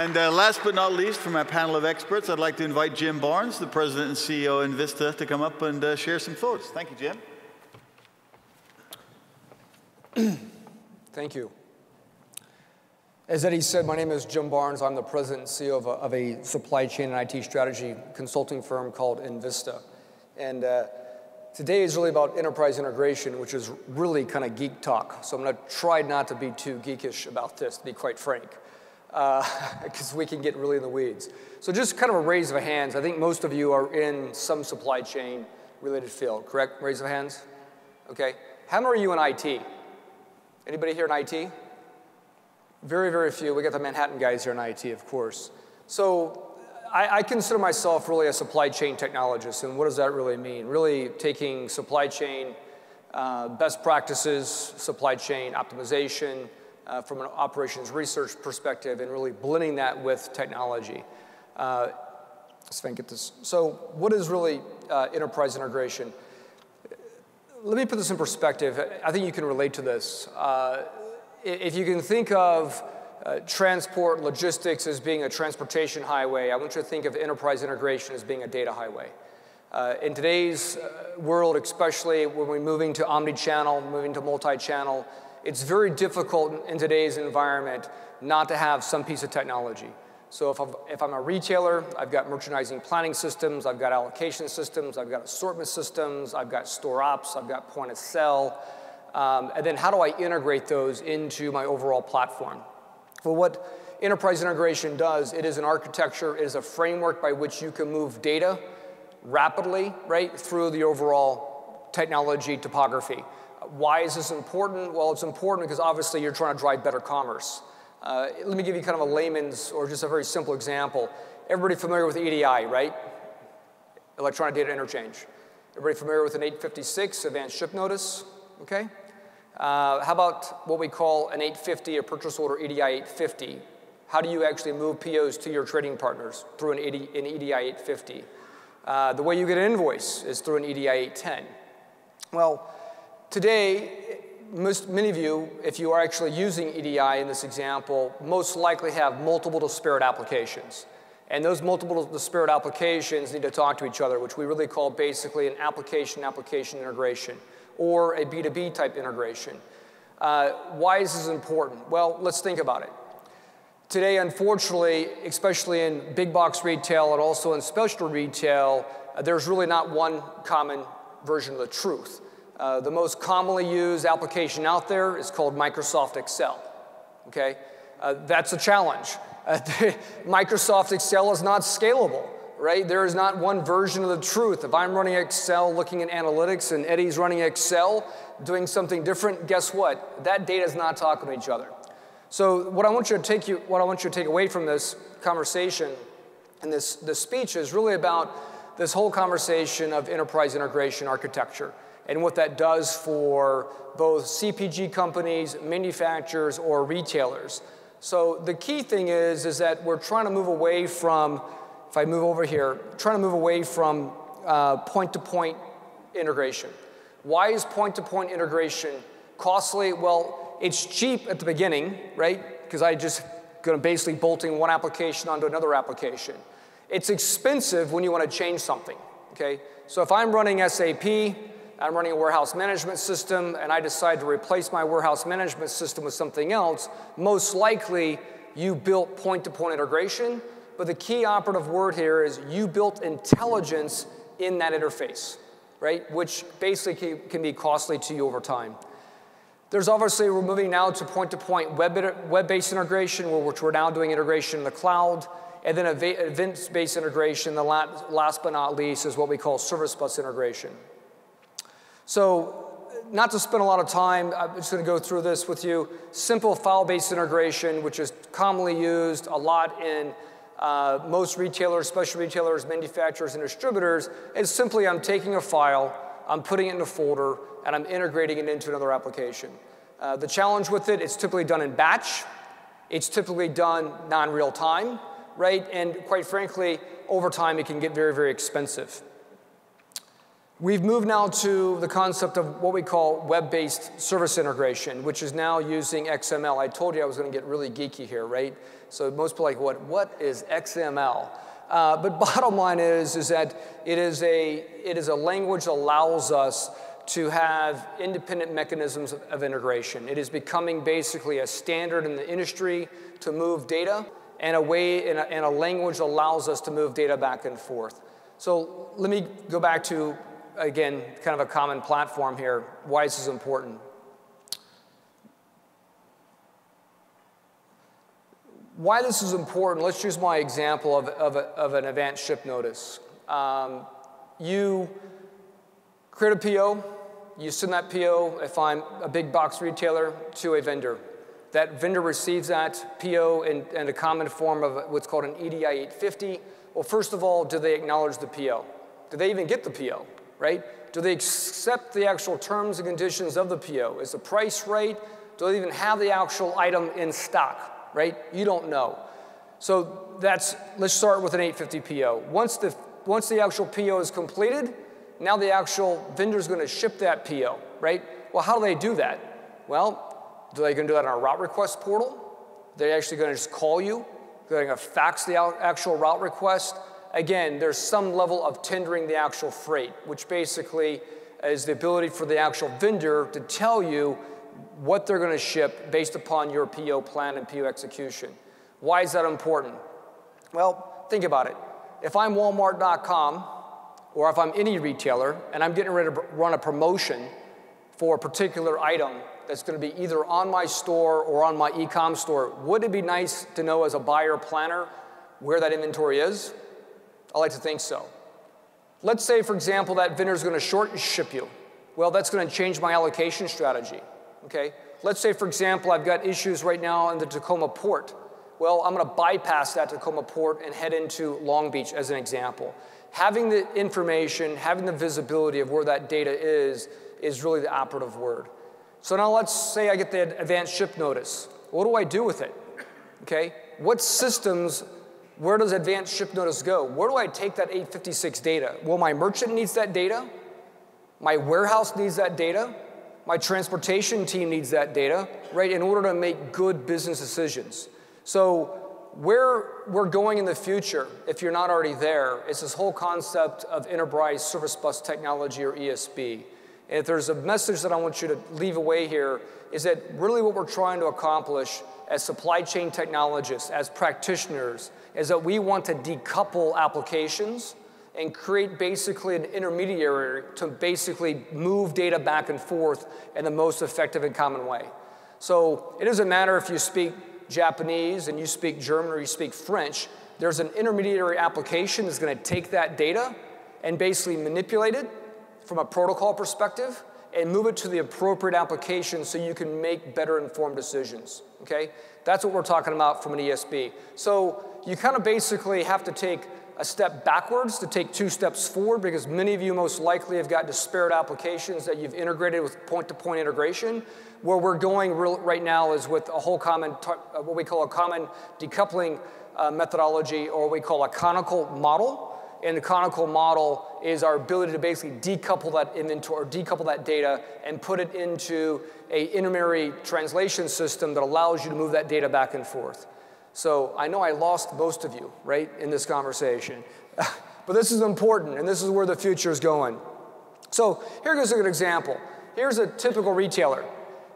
And last but not least, from our panel of experts, I'd like to invite Jim Barnes, the President and CEO of enVista, to come up and share some thoughts. Thank you, Jim. Thank you. As Eddie said, my name is Jim Barnes. I'm the President and CEO of a supply chain and IT strategy consulting firm called enVista. And today is really about enterprise integration, which is really kind of geek talk. So I'm going to try not to be too geekish about this, to be quite frank, because we can get really in the weeds. So just kind of a raise of hands. I think most of you are in some supply chain related field, correct? Raise of hands? Okay. How many are you in IT? Anybody here in IT? Very, very few. We got the Manhattan guys here in IT, of course. So I consider myself really a supply chain technologist, and what does that really mean? Really taking supply chain best practices, supply chain optimization from an operations research perspective, and really blending that with technology. Let's get this. So what is really enterprise integration? Let me put this in perspective. I think you can relate to this. If you can think of transport logistics as being a transportation highway, I want you to think of enterprise integration as being a data highway. In today's world, especially when we're moving to omni-channel, moving to multi-channel, it's very difficult in today's environment not to have some piece of technology. So if I'm a retailer, I've got merchandising planning systems, I've got allocation systems, I've got assortment systems, I've got store ops, I've got point of sale. And then how do I integrate those into my overall platform? Well, what enterprise integration does, it is an architecture, it is a framework by which you can move data rapidly, right, through the overall technology topography. Why is this important? Well, it's important because obviously you're trying to drive better commerce. Let me give you kind of a layman's or just a very simple example. Everybody familiar with EDI, right? Electronic Data Interchange. Everybody familiar with an 856 advanced ship notice? Okay. How about what we call an 850, a purchase order EDI 850? How do you actually move POs to your trading partners? Through an EDI 850. The way you get an invoice is through an EDI 810. Well, today, many of you, if you are actually using EDI in this example, most likely have multiple disparate applications. And those multiple disparate applications need to talk to each other, which we really call basically an application-application integration, or a B2B type integration. Why is this important? Well, let's think about it. Today, unfortunately, especially in big box retail and also in specialty retail, there's really not one common version of the truth. The most commonly used application out there is called Microsoft Excel, okay? That's a challenge. Microsoft Excel is not scalable, right? There is not one version of the truth. If I'm running Excel looking at analytics and Eddie's running Excel doing something different, guess what? That data is not talking to each other. So what I want you to take away from this conversation and this speech is really about this whole conversation of enterprise integration architecture and what that does for both CPG companies, manufacturers, or retailers. So the key thing is that we're trying to move away from, if I move over here, trying to move away from point-to-point integration. Why is point-to-point integration costly? Well, it's cheap at the beginning, right? Because I just going to basically bolting one application onto another application. It's expensive when you want to change something, okay? So if I'm running SAP, I'm running a warehouse management system, and I decide to replace my warehouse management system with something else, most likely you built point-to-point integration, but the key operative word here is you built intelligence in that interface, right? Which basically can be costly to you over time. There's obviously, we're moving now to point-to-point web-based integration, which we're now doing integration in the cloud, and then event-based integration, the last but not least is what we call service bus integration. So, not to spend a lot of time, I'm just going to go through this with you. Simple file-based integration, which is commonly used a lot in most retailers, special retailers, manufacturers, and distributors, is simply I'm taking a file, I'm putting it in a folder, and I'm integrating it into another application. The challenge with it, it's typically done in batch. It's typically done non-real time, right? And quite frankly, over time, it can get very, very expensive. We've moved now to the concept of what we call web-based service integration, which is now using XML. I told you I was going to get really geeky here, right? So most people are like, what is XML? But bottom line is that it is a language that allows us to have independent mechanisms of integration. It is becoming basically a standard in the industry to move data, and a language that allows us to move data back and forth. So let me go back to, again, kind of a common platform here, why this is important. Why this is important, let's use my example of an advanced ship notice. You create a PO, you send that PO, if I'm a big box retailer, to a vendor. That vendor receives that PO in a common form of what's called an EDI 850. Well, first of all, do they acknowledge the PO? Do they even get the PO, right? Do they accept the actual terms and conditions of the PO? Is the price right? Do they even have the actual item in stock, right? You don't know. So let's start with an 850 PO. Once the actual PO is completed, now the actual vendor is going to ship that PO, right? Well, how do they do that? Well, are they going to do that on a route request portal? Are they actually going to just call you? They're going to fax the actual route request? Again, there's some level of tendering the actual freight, which basically is the ability for the actual vendor to tell you what they're going to ship based upon your PO plan and PO execution. Why is that important? Well, think about it. If I'm Walmart.com, or if I'm any retailer, and I'm getting ready to run a promotion for a particular item that's going to be either on my store or on my e-com store, wouldn't it be nice to know as a buyer planner where that inventory is? I like to think so. Let's say, for example, that vendor is going to short ship you. Well, that's going to change my allocation strategy. Okay? Let's say, for example, I've got issues right now in the Tacoma port. Well, I'm going to bypass that Tacoma port and head into Long Beach as an example. Having the information, having the visibility of where that data is really the operative word. So now let's say I get the advanced ship notice. What do I do with it? Okay? What systems, where does advanced ship notice go? Where do I take that 856 data? Well, my merchant needs that data. My warehouse needs that data. My transportation team needs that data, right, in order to make good business decisions. So where we're going in the future, if you're not already there, is this whole concept of enterprise service bus technology, or ESB. And if there's a message that I want you to leave away here, is that really what we're trying to accomplish as supply chain technologists, as practitioners, is that we want to decouple applications and create basically an intermediary to basically move data back and forth in the most effective and common way. So it doesn't matter if you speak Japanese and you speak German or you speak French, there's an intermediary application that's going to take that data and basically manipulate it from a protocol perspective and move it to the appropriate application so you can make better informed decisions, okay? That's what we're talking about from an ESB. So you kind of basically have to take a step backwards to take 2 steps forward, because many of you most likely have got disparate applications that you've integrated with point-to-point integration. Where we're going right now is with a whole common, what we call a common decoupling methodology, or what we call a canonical model. And the canonical model is our ability to basically decouple that inventory, or decouple that data, and put it into an intermediary translation system that allows you to move that data back and forth. So I know I lost most of you, right, in this conversation. But this is important, and this is where the future is going. So here goes a good example. Here's a typical retailer.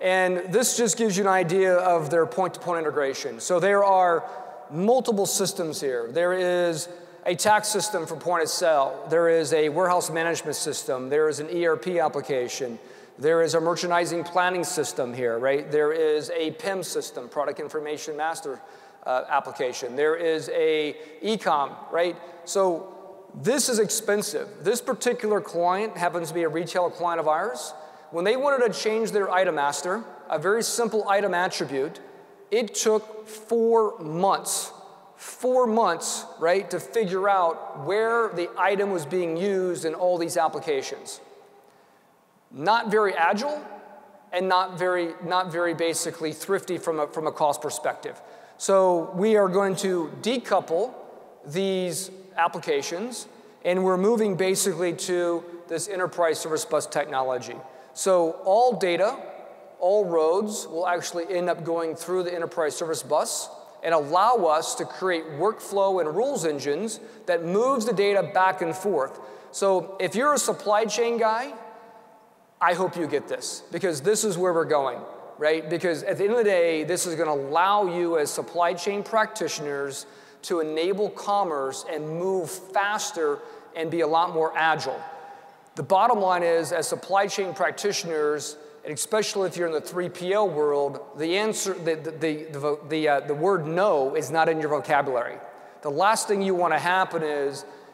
And this just gives you an idea of their point-to-point integration. So there are multiple systems here. There is a tax system for point of sale. There is a warehouse management system. There is an ERP application. There is a merchandising planning system here, right? There is a PIM system, product information master application. There is a e-com, right? So this is expensive. This particular client happens to be a retail client of ours. When they wanted to change their item master, a very simple item attribute, it took 4 months. 4 months, right, to figure out where the item was being used in all these applications. Not very agile, and not very basically thrifty from a cost perspective. So we are going to decouple these applications, and we're moving basically to this enterprise service bus technology. So all data, all roads will actually end up going through the enterprise service bus and allow us to create workflow and rules engines that moves the data back and forth. So if you're a supply chain guy, I hope you get this, because this is where we're going, right? Because at the end of the day, this is going to allow you as supply chain practitioners to enable commerce and move faster and be a lot more agile. The bottom line is, as supply chain practitioners, and especially if you're in the 3PL world, the answer, the word no is not in your vocabulary. The last thing you want to happen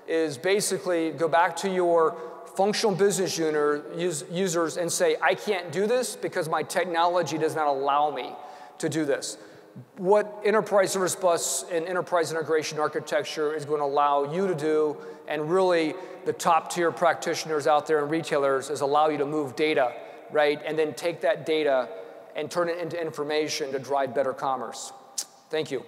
is basically go back to your functional business users and say, I can't do this because my technology does not allow me to do this. What enterprise service bus and enterprise integration architecture is going to allow you to do, and really the top tier practitioners out there and retailers, is allow you to move data, right? And then take that data and turn it into information to drive better commerce. Thank you.